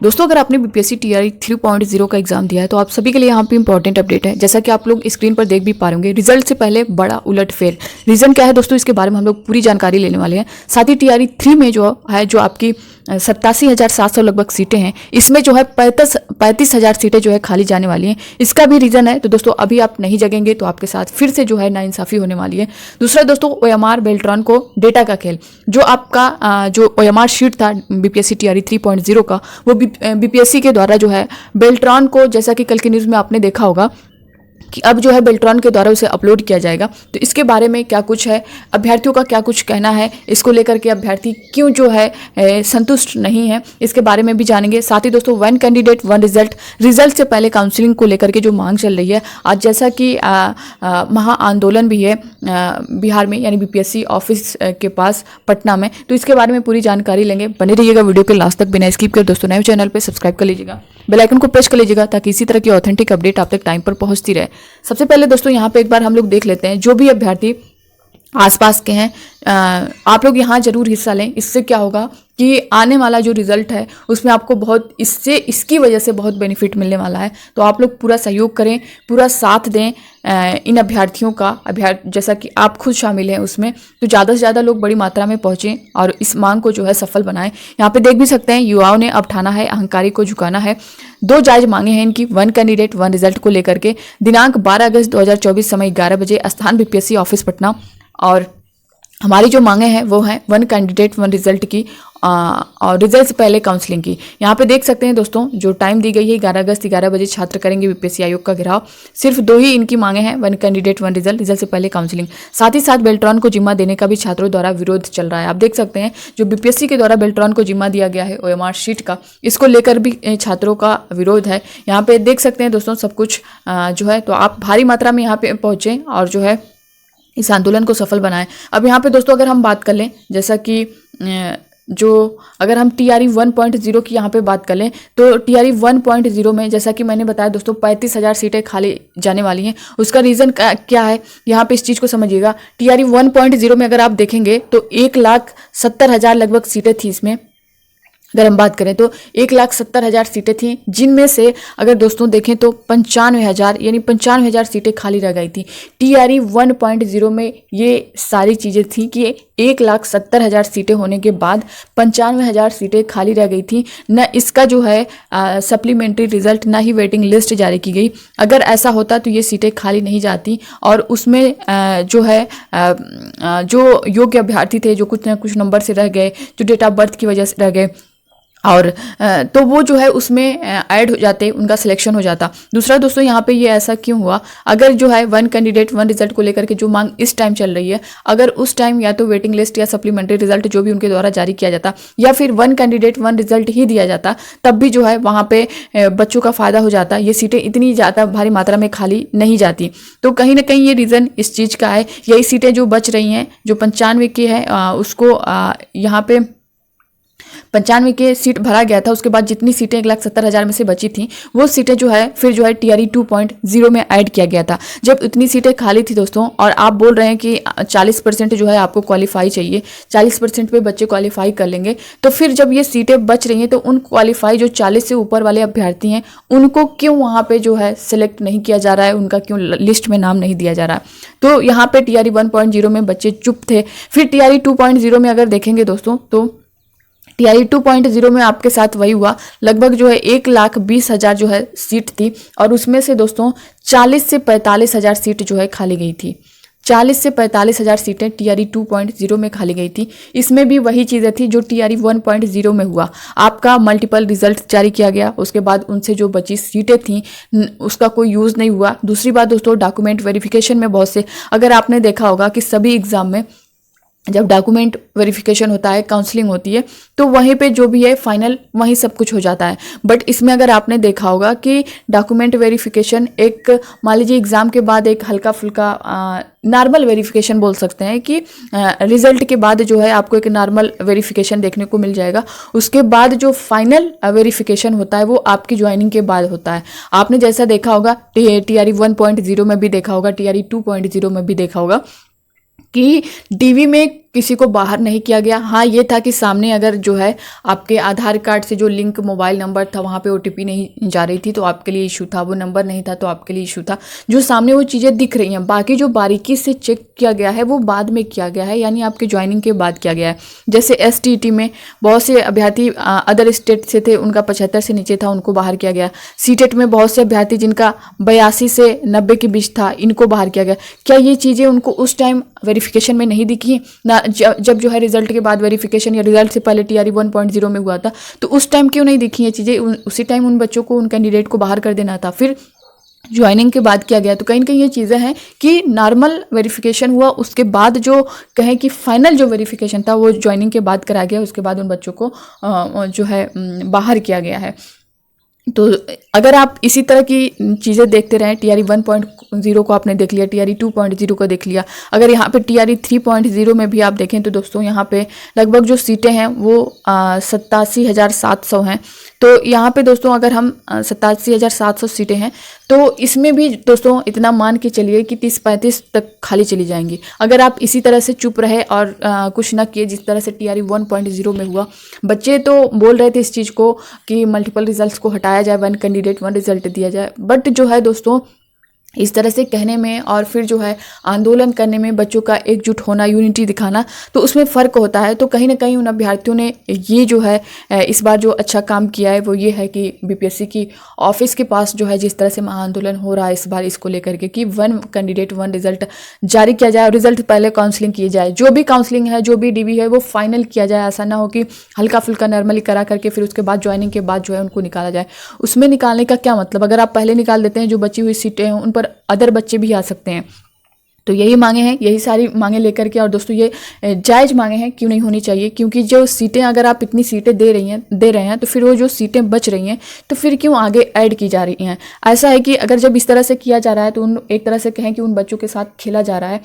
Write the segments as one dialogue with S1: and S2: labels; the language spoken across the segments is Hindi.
S1: दोस्तों अगर आपने बीपीएससी टीआरई 3.0 का एग्जाम दिया है तो आप सभी के लिए यहाँ पे इंपॉर्टेंट अपडेट है। जैसा कि आप लोग स्क्रीन पर देख भी पा रहे होंगे, रिजल्ट से पहले बड़ा उलटफेर। रीजन क्या है दोस्तों, इसके बारे में हम लोग पूरी जानकारी लेने वाले हैं। साथ ही टीआरई 3 में जो है, जो आपकी 87,700 लगभग सीटें हैं, इसमें जो है 35,000 सीटें जो है खाली जाने वाली हैं। इसका भी रीजन है। तो दोस्तों अभी आप नहीं जगेंगे तो आपके साथ फिर से जो है नाइंसाफी होने वाली है। दूसरा दोस्तों, ओएमआर बेल्ट्रॉन को डेटा का खेल, जो आपका जो ओएमआर शीट था बीपीएससी टीआरई 3.0 का, वो बीपीएससी के द्वारा जो है बेल्ट्रॉन को, जैसा कि कल की न्यूज़ में आपने देखा होगा कि अब जो है बेल्ट्रॉन के द्वारा उसे अपलोड किया जाएगा। तो इसके बारे में क्या कुछ है, अभ्यर्थियों का क्या कुछ कहना है, इसको लेकर के अभ्यर्थी क्यों जो है संतुष्ट नहीं है, इसके बारे में भी जानेंगे। साथ ही दोस्तों, वन कैंडिडेट वन रिजल्ट से पहले काउंसलिंग को लेकर के जो मांग चल रही है, आज जैसा कि महा आंदोलन भी है बिहार में, यानी बीपीएससी ऑफिस के पास पटना में, तो इसके बारे में पूरी जानकारी लेंगे। बने रहिएगा वीडियो के लास्ट तक बिना स्किप कर। दोस्तों नए चैनल पर सब्सक्राइब कर लीजिएगा, बेल आइकन को प्रेस कर लीजिएगा ताकि इसी तरह की ऑथेंटिक अपडेट आप तक टाइम पर पहुंचती रहे। सबसे पहले दोस्तों यहाँ पे एक बार हम लोग देख लेते हैं, जो भी अभ्यर्थी आसपास के हैं, आप लोग यहाँ जरूर हिस्सा लें। इससे क्या होगा कि आने वाला जो रिजल्ट है उसमें आपको बहुत इसकी वजह से बहुत बेनिफिट मिलने वाला है। तो आप लोग पूरा सहयोग करें, पूरा साथ दें इन अभ्यर्थियों का। जैसा कि आप खुद शामिल हैं उसमें, तो ज़्यादा से ज़्यादा लोग बड़ी मात्रा में पहुँचें और इस मांग को जो है सफल बनाएं। यहाँ पे देख भी सकते हैं, युवाओं ने अब ठाना है अहंकारी को झुकाना है। 2 जायज मांगे हैं इनकी, वन कैंडिडेट वन रिजल्ट को लेकर के। दिनांक 12 अगस्त 2024, समय 11 बजे, स्थान बीपीएससी ऑफिस पटना। और हमारी जो मांगे हैं वो हैं वन कैंडिडेट वन रिजल्ट की और रिजल्ट से पहले काउंसलिंग की। यहाँ पे देख सकते हैं दोस्तों, जो टाइम दी गई है 11 अगस्त 11 बजे, छात्र करेंगे बीपीएससी आयोग का घेराव। सिर्फ 2 ही इनकी मांगे हैं, वन कैंडिडेट वन रिजल्ट से पहले काउंसलिंग। साथ ही साथ बेल्ट्रॉन को जिम्मा देने का भी छात्रों द्वारा विरोध चल रहा है। आप देख सकते हैं, जो बीपीएससी के द्वारा बेल्ट्रॉन को जिम्मा दिया गया है ओएमआर शीट का, इसको लेकर भी छात्रों का विरोध है। यहाँ पे देख सकते हैं दोस्तों, सब कुछ जो है, तो आप भारी मात्रा में यहाँ पे पहुँचें और जो है इस आंदोलन को सफल बनाएं। अब यहाँ पे दोस्तों अगर हम बात कर लें, जैसा कि अगर हम टीआरई 1.0 की यहाँ पे बात कर लें, तो टीआरई 1.0 में जैसा कि मैंने बताया दोस्तों 35,000 सीटें खाली जाने वाली हैं। उसका रीज़न क्या है, यहाँ पे इस चीज़ को समझिएगा। टीआरई 1.0 में अगर आप देखेंगे तो 1,70,000 लगभग सीटें थी। इसमें अगर हम बात करें तो 1,70,000 सीटें थी, जिनमें से अगर दोस्तों देखें तो 95,000 यानी 95,000 सीटें खाली रह गई थी। टीआरई 1.0 में ये सारी चीज़ें थी कि 1,70,000 सीटें होने के बाद 95,000 सीटें खाली रह गई थी। न इसका जो है सप्लीमेंट्री रिजल्ट, ना ही वेटिंग लिस्ट जारी की गई। अगर ऐसा होता तो ये सीटें खाली नहीं जाती और उसमें जो है जो योग्य अभ्यर्थी थे, जो कुछ ना कुछ नंबर से रह गए, जो डेट ऑफ बर्थ की वजह से रह गए, और तो वो जो है उसमें ऐड हो जाते, उनका सिलेक्शन हो जाता। दूसरा दोस्तों, यहाँ पे ये ऐसा क्यों हुआ, अगर जो है वन कैंडिडेट वन रिजल्ट को लेकर के जो मांग इस टाइम चल रही है, अगर उस टाइम या तो वेटिंग लिस्ट या सप्लीमेंट्री रिजल्ट जो भी उनके द्वारा जारी किया जाता, या फिर वन कैंडिडेट वन रिजल्ट ही दिया जाता, तब भी जो है वहाँ पे बच्चों का फायदा हो जाता। ये सीटें इतनी ज़्यादा भारी मात्रा में खाली नहीं जाती। तो कहीं ना कहीं ये रीज़न इस चीज़ का है। यही सीटें जो बच रही हैं, जो 95 की है, उसको यहाँ पे 95 के सीट भरा गया था। उसके बाद जितनी सीटें 1,70,000 में से बची थी, वो सीटें जो है फिर जो है टीआरई 2.0 में ऐड किया गया था। जब इतनी सीटें खाली थी दोस्तों, और आप बोल रहे हैं कि 40% जो है आपको क्वालिफाई चाहिए, 40% पे बच्चे क्वालिफाई कर लेंगे, तो फिर जब ये सीटें बच रही हैं तो उन क्वालिफाई जो 40 से ऊपर वाले अभ्यर्थी हैं, उनको क्यों वहाँ पर जो है सिलेक्ट नहीं किया जा रहा है, उनका क्यों लिस्ट में नाम नहीं दिया जा रहा है। तो यहाँ पर टीआरई 1.0 में बच्चे चुप थे। फिर टीआरई 2.0 में अगर देखेंगे दोस्तों, तो टीआरई 2.0 में आपके साथ वही हुआ। लगभग जो है 1,20,000 जो है सीट थी, और उसमें से दोस्तों 40 से 45,000 सीट जो है खाली गई थी। 40 से 45,000 सीटें टीआरई 2.0 में खाली गई थी। इसमें भी वही चीज़ें थी जो टीआरई 1.0 में हुआ। आपका मल्टीपल रिजल्ट जारी किया गया, उसके बाद उनसे जो बची सीटें थी उसका कोई यूज़ नहीं हुआ। दूसरी बात दोस्तों, डॉक्यूमेंट वेरिफिकेशन में बहुत से, अगर आपने देखा होगा कि सभी एग्ज़ाम में जब डॉक्यूमेंट वेरिफिकेशन होता है, काउंसलिंग होती है, तो वहीं पे जो भी है फाइनल वहीं सब कुछ हो जाता है। बट इसमें अगर आपने देखा होगा कि डॉक्यूमेंट वेरिफिकेशन एक, मान लीजिए एग्ज़ाम के बाद एक हल्का फुल्का नॉर्मल वेरिफिकेशन बोल सकते हैं कि रिजल्ट के बाद जो है आपको एक नॉर्मल वेरिफिकेशन देखने को मिल जाएगा। उसके बाद जो फाइनल वेरिफिकेशन होता है वो आपकी ज्वाइनिंग के बाद होता है। आपने जैसा देखा होगा टीआरई 1.0 में भी देखा होगा, टीआरई 2.0 में भी देखा होगा कि डीवी में किसी को बाहर नहीं किया गया। हाँ, ये था कि सामने अगर जो है आपके आधार कार्ड से जो लिंक मोबाइल नंबर था वहाँ पे ओटीपी नहीं जा रही थी तो आपके लिए इशू था, वो नंबर नहीं था तो आपके लिए इशू था। जो सामने वो चीज़ें दिख रही हैं, बाकी जो बारीकी से चेक किया गया है वो बाद में किया गया है, यानी आपके ज्वाइनिंग के बाद किया गया है। जैसे एसटीटी में बहुत से अभ्यर्थी अदर स्टेट से थे, उनका 75 से नीचे था, उनको बाहर किया गया। सीटेट में बहुत से अभ्यर्थी जिनका 82 से 90 के बीच था, इनको बाहर किया गया। क्या ये चीज़ें उनको उस टाइम वेरिफिकेशन में नहीं दिखी ना? जब जो है रिजल्ट के बाद वेरिफिकेशन या रिजल्ट से पहले टीआरई 1.0 में हुआ था, तो उस टाइम क्यों नहीं दिखी ये चीज़ें? उसी टाइम उन बच्चों को, उन कैंडिडेट को बाहर कर देना था, फिर ज्वाइनिंग के बाद किया गया। तो कहीं ना कहीं ये चीज़ें हैं कि नॉर्मल वेरिफिकेशन हुआ, उसके बाद जो कहें कि फाइनल जो वेरिफिकेशन था वो ज्वाइनिंग के बाद कराया गया, उसके बाद उन बच्चों को जो है बाहर किया गया है। तो अगर आप इसी तरह की चीज़ें देखते रहें, टीआरई 1.0 को आपने देख लिया, टीआरई 2.0 को देख लिया, अगर यहाँ पे टीआरई 3.0 में भी आप देखें तो दोस्तों यहाँ पे लगभग जो सीटें हैं वो 87,700 हैं। तो यहाँ पे दोस्तों अगर हम 87,700 सीटें हैं तो इसमें भी दोस्तों इतना मान के चलिए कि 30-35 तक खाली चली जाएंगी। अगर आप इसी तरह से चुप रहे और कुछ ना किए जिस तरह से टीआरई 1.0 में हुआ। बच्चे तो बोल रहे थे इस चीज़ को कि मल्टीपल रिजल्ट्स को हटाया जाए, 1 कैंडिडेट 1 रिजल्ट दिया जाए, बट जो है दोस्तों इस तरह से कहने में और फिर जो है आंदोलन करने में बच्चों का एकजुट होना, यूनिटी दिखाना, तो उसमें फ़र्क होता है। तो कहीं ना कहीं उन अभ्यर्थियों ने ये जो है इस बार जो अच्छा काम किया है वो ये है कि बीपीएससी की ऑफिस के पास जो है जिस तरह से महाआंदोलन हो रहा है इस बार, इसको लेकर के कि 1 कैंडिडेट 1 रिजल्ट जारी किया जाए और रिजल्ट पहले काउंसलिंग की जाए। जो भी काउंसलिंग है, जो भी डीवी है वो फाइनल किया जाए। ऐसा ना हो कि हल्का फुल्का नॉर्मली करा करके फिर उसके बाद ज्वाइनिंग के बाद जो है उनको निकाला जाए। उसमें निकालने का क्या मतलब? अगर आप पहले निकाल देते हैं, जो बची हुई सीटें हैं उन पर अदर बच्चे भी आ सकते हैं। तो यही मांगे हैं, यही सारी मांगे लेकर के, और दोस्तों ये जायज़ मांगे हैं, क्यों नहीं होनी चाहिए? क्योंकि जो सीटें, अगर आप इतनी सीटें दे रहे हैं तो फिर वो जो सीटें बच रही हैं तो फिर क्यों आगे ऐड की जा रही हैं? ऐसा है कि अगर जब इस तरह से किया जा रहा है तो उन एक तरह से कहें कि उन बच्चों के साथ खेला जा रहा है।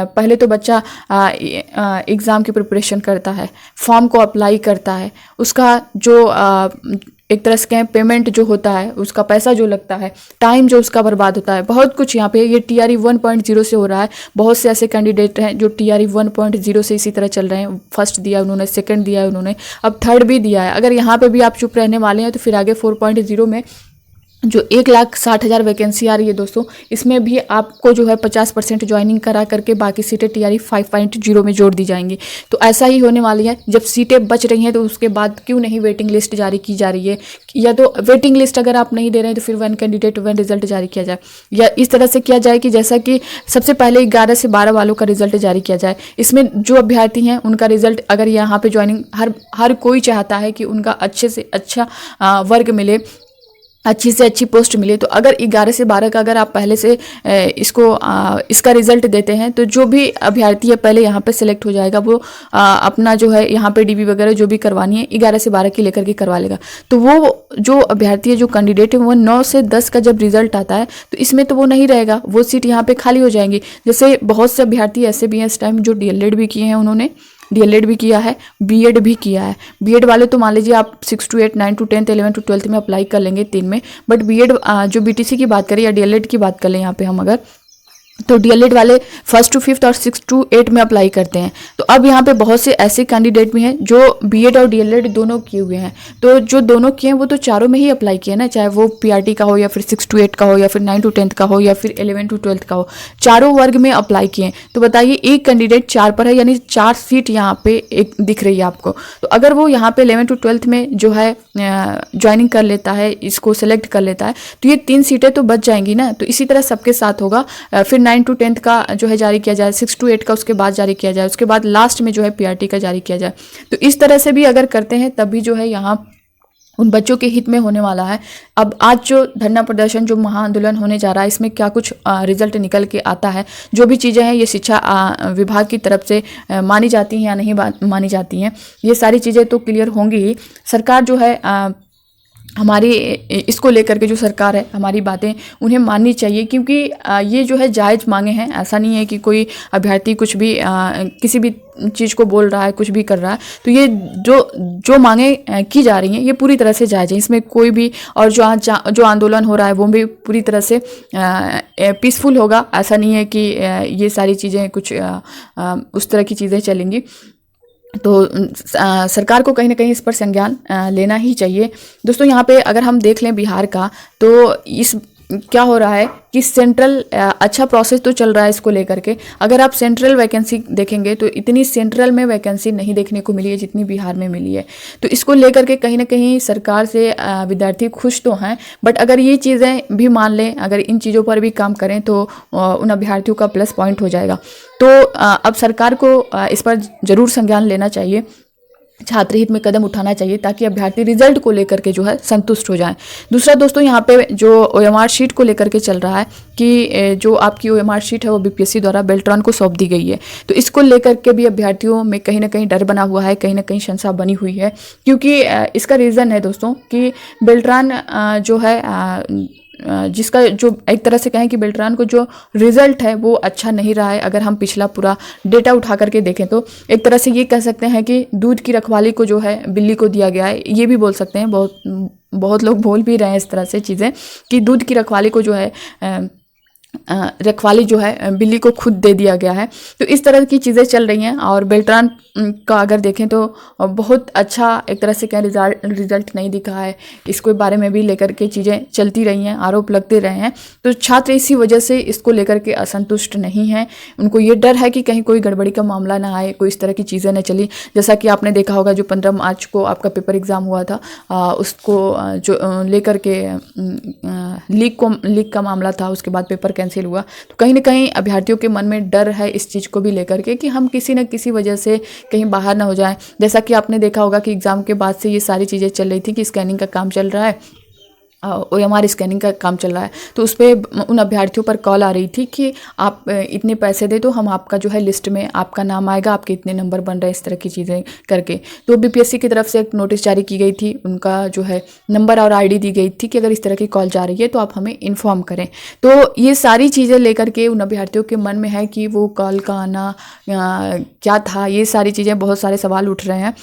S1: पहले तो बच्चा एग्ज़ाम की प्रिपरेशन करता है, फॉर्म को अप्लाई करता है, उसका जो एक तरह से कहें पेमेंट जो होता है, उसका पैसा जो लगता है, टाइम जो उसका बर्बाद होता है, बहुत कुछ यहाँ पे ये टीआरई 1.0 से हो रहा है। बहुत से ऐसे कैंडिडेट हैं जो टीआरई 1.0 से इसी तरह चल रहे हैं। फर्स्ट दिया उन्होंने, सेकंड दिया है उन्होंने, अब थर्ड भी दिया है। अगर यहाँ पे भी आप चुप रहने वाले हैं तो फिर आगे 4.0 में जो 1,60,000 वैकेंसी आ रही है दोस्तों, इसमें भी आपको जो है 50% ज्वाइनिंग करा करके बाकी सीटें टीआरई 5.0 में जोड़ दी जाएंगी। तो ऐसा ही होने वाली है। जब सीटें बच रही हैं तो उसके बाद क्यों नहीं वेटिंग लिस्ट जारी की जा रही है? या तो वेटिंग लिस्ट अगर आप नहीं दे रहे हैं तो फिर 1 कैंडिडेट 1 रिजल्ट जारी किया जाए, या इस तरह से किया जाए कि जैसा कि सबसे पहले 11 से 12 वालों का रिजल्ट जारी किया जाए। इसमें जो अभ्यर्थी हैं उनका रिजल्ट, अगर यहाँ पे ज्वाइनिंग हर कोई चाहता है कि उनका अच्छे से अच्छा वर्ग मिले, अच्छी से अच्छी पोस्ट मिले, तो अगर 11 से 12 का अगर आप पहले से इसका रिजल्ट देते हैं तो जो भी अभ्यर्थी है पहले यहाँ पे सिलेक्ट हो जाएगा। वो अपना जो है यहाँ पे डीबी वगैरह जो भी करवानी है 11 से 12 की लेकर के करवा लेगा। तो वो जो अभ्यर्थी है, जो कैंडिडेट है, वो 9 से 10 का जब रिजल्ट आता है तो इसमें तो वो नहीं रहेगा, वो सीट यहाँ पे खाली हो जाएंगी। जैसे बहुत से अभ्यर्थी ऐसे भी हैं इस टाइम जो डीएलएड भी किए हैं, उन्होंने डीएलएड भी किया है, बीएड भी किया है। बीएड वाले तो मान लीजिए आप 6 to 8, 9 to 10, 11 to 12 में अप्लाई कर लेंगे 3 में, बट बीएड जो बीटीसी की बात करें या डीएलएड की बात कर लें यहाँ पे हम अगर, तो डीएलएड वाले 1st to 5th और 6 to 8 में अप्लाई करते हैं। तो अब यहाँ पे बहुत से ऐसे कैंडिडेट भी हैं जो बीएड और डीएलएड दोनों किए हुए हैं। तो जो दोनों किए हैं वो तो चारों में ही अप्लाई किए ना, चाहे वो पीआरटी का हो या फिर 6 to 8 का हो या फिर 9 to 10 का हो या फिर 11 to 12 का हो, चारों वर्ग में अप्लाई किए। तो बताइए एक कैंडिडेट 4 पर है, यानी 4 सीट यहाँ पे एक दिख रही है आपको। तो अगर वो यहाँ पे 11 to 12 में जो है ज्वाइनिंग कर लेता है, इसको सेलेक्ट कर लेता है, तो ये 3 सीटें तो बच जाएंगी ना। तो इसी तरह सबके साथ होगा। फिर 9 to 10 का जो है जारी किया जाए, 6 to 8 का उसके बाद जारी किया जाए, उसके बाद लास्ट में जो है पीआरटी का जारी किया जाए। तो इस तरह से भी अगर करते हैं तभी जो है यहाँ उन बच्चों के हित में होने वाला है। अब आज जो धरना प्रदर्शन, जो महाआंदोलन होने जा रहा है, इसमें क्या कुछ रिजल्ट निकल के आता है, जो भी चीज़ें हैं ये शिक्षा विभाग की तरफ से मानी जाती हैं या नहीं मानी जाती हैं, ये सारी चीज़ें तो क्लियर होंगी ही। सरकार जो है हमारी इसको लेकर के जो सरकार है, हमारी बातें उन्हें माननी चाहिए, क्योंकि ये जो है जायज़ मांगे हैं। ऐसा नहीं है कि कोई अभ्यर्थी कुछ भी किसी भी चीज़ को बोल रहा है, कुछ भी कर रहा है। तो ये जो मांगे की जा रही हैं ये पूरी तरह से जायज़ है, इसमें कोई भी, और जो आंदोलन हो रहा है वो भी पूरी तरह से पीसफुल होगा। ऐसा नहीं है कि ये सारी चीज़ें कुछ उस तरह की चीज़ें चलेंगी। तो सरकार को कहीं ना कहीं इस पर संज्ञान लेना ही चाहिए। दोस्तों यहाँ पे अगर हम देख लें बिहार का, तो इस क्या हो रहा है कि सेंट्रल अच्छा प्रोसेस तो चल रहा है इसको लेकर के। अगर आप सेंट्रल वैकेंसी देखेंगे तो इतनी सेंट्रल में वैकेंसी नहीं देखने को मिली है जितनी बिहार में मिली है। तो इसको लेकर के कहीं ना कहीं सरकार से विद्यार्थी खुश तो हैं, बट अगर ये चीज़ें भी मान लें, अगर इन चीज़ों पर भी काम करें तो उन अभ्यर्थियों का प्लस पॉइंट हो जाएगा। तो अब सरकार को इस पर ज़रूर संज्ञान लेना चाहिए, छात्र हित में कदम उठाना चाहिए, ताकि अभ्यर्थी रिजल्ट को लेकर के जो है संतुष्ट हो जाएं। दूसरा दोस्तों यहाँ पे जो OMR शीट को लेकर के चल रहा है कि जो आपकी OMR शीट है वो BPSC द्वारा बेल्ट्रॉन को सौंप दी गई है। तो इसको लेकर के भी अभ्यर्थियों में कहीं ना कहीं डर बना हुआ है, कहीं ना कहीं शंका बनी हुई है, क्योंकि इसका रीज़न है दोस्तों कि बेल्ट्रॉन जो है जिसका जो एक तरह से कहें कि बेल्ट्रॉन को जो रिजल्ट है वो अच्छा नहीं रहा है। अगर हम पिछला पूरा डेटा उठा करके देखें तो एक तरह से ये कह सकते हैं कि दूध की रखवाली को जो है बिल्ली को दिया गया है, ये भी बोल सकते हैं। बहुत लोग बोल भी रहे हैं इस तरह से चीज़ें कि दूध की रखवाली को जो है रखवाली जो है बिल्ली को खुद दे दिया गया है। तो इस तरह की चीज़ें चल रही हैं, और बेल्ट्रॉन का अगर देखें तो बहुत अच्छा एक तरह से क्या रिजल्ट नहीं दिखा है। इसके बारे में भी लेकर के चीज़ें चलती रही हैं, आरोप लगते रहे हैं। तो छात्र इसी वजह से इसको लेकर के असंतुष्ट नहीं हैं। उनको ये डर है कि कहीं कोई गड़बड़ी का मामला ना आए, कोई इस तरह की चीज़ें न चली। जैसा कि आपने देखा होगा जो 15 मार्च को आपका पेपर एग्ज़ाम हुआ था, उसको जो लेकर के लीक का मामला था, उसके बाद पेपर कैंसिल हुआ। तो कहीं ना कहीं अभ्यर्थियों के मन में डर है इस चीज़ को भी लेकर के कि हम किसी न किसी वजह से कहीं बाहर ना हो जाएं। जैसा कि आपने देखा होगा कि एग्ज़ाम के बाद से ये सारी चीज़ें चल रही थी कि स्कैनिंग का काम चल रहा है, OMR स्कैनिंग का काम चल रहा है। तो उस पर उन अभ्यर्थियों पर कॉल आ रही थी कि आप इतने पैसे दे तो हम आपका जो है लिस्ट में आपका नाम आएगा, आपके इतने नंबर बन रहे हैं, इस तरह की चीज़ें करके। तो BPSC की तरफ से एक नोटिस जारी की गई थी, उनका जो है नंबर और ID दी गई थी कि अगर इस तरह की कॉल जा रही है तो आप हमें इन्फॉर्म करें। तो ये सारी चीज़ें लेकर के उन अभ्यर्थियों के मन में है कि वो कॉल का आना क्या था, ये सारी चीज़ें, बहुत सारे सवाल उठ रहे हैं।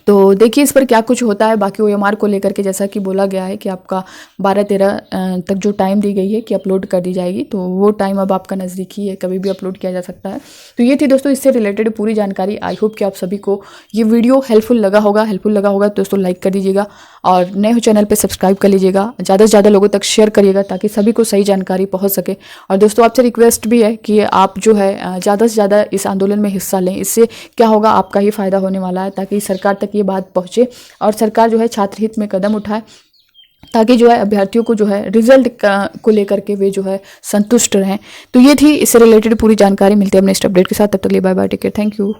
S1: तो देखिए इस पर क्या कुछ होता है। बाकी OMR को लेकर के जैसा कि बोला गया है कि आपका 12-13 तक जो टाइम दी गई है कि अपलोड कर दी जाएगी, तो वो टाइम अब आपका नज़दीकी है, कभी भी अपलोड किया जा सकता है। तो ये थी दोस्तों इससे रिलेटेड पूरी जानकारी। आई होप कि आप सभी को ये वीडियो हेल्पफुल लगा होगा तो दोस्तों लाइक कर दीजिएगा, और नए हो चैनल पर सब्सक्राइब कर लीजिएगा, ज़्यादा से ज़्यादा लोगों तक शेयर करिएगा ताकि सभी को सही जानकारी पहुँच सके। और दोस्तों आपसे रिक्वेस्ट भी है कि आप जो है ज़्यादा से ज़्यादा इस आंदोलन में हिस्सा लें। इससे क्या होगा, आपका ही फ़ायदा होने वाला है, ताकि सरकार तक ये बात पहुँचे और सरकार जो है छात्र हित में कदम उठाए, ताकि जो है अभ्यर्थियों को जो है रिजल्ट को लेकर के वे जो है संतुष्ट रहें। तो ये थी इससे रिलेटेड पूरी जानकारी। मिलते हैं अपने नेक्स्ट अपडेट के साथ, तब तक के लिए bye bye, take care, thank you.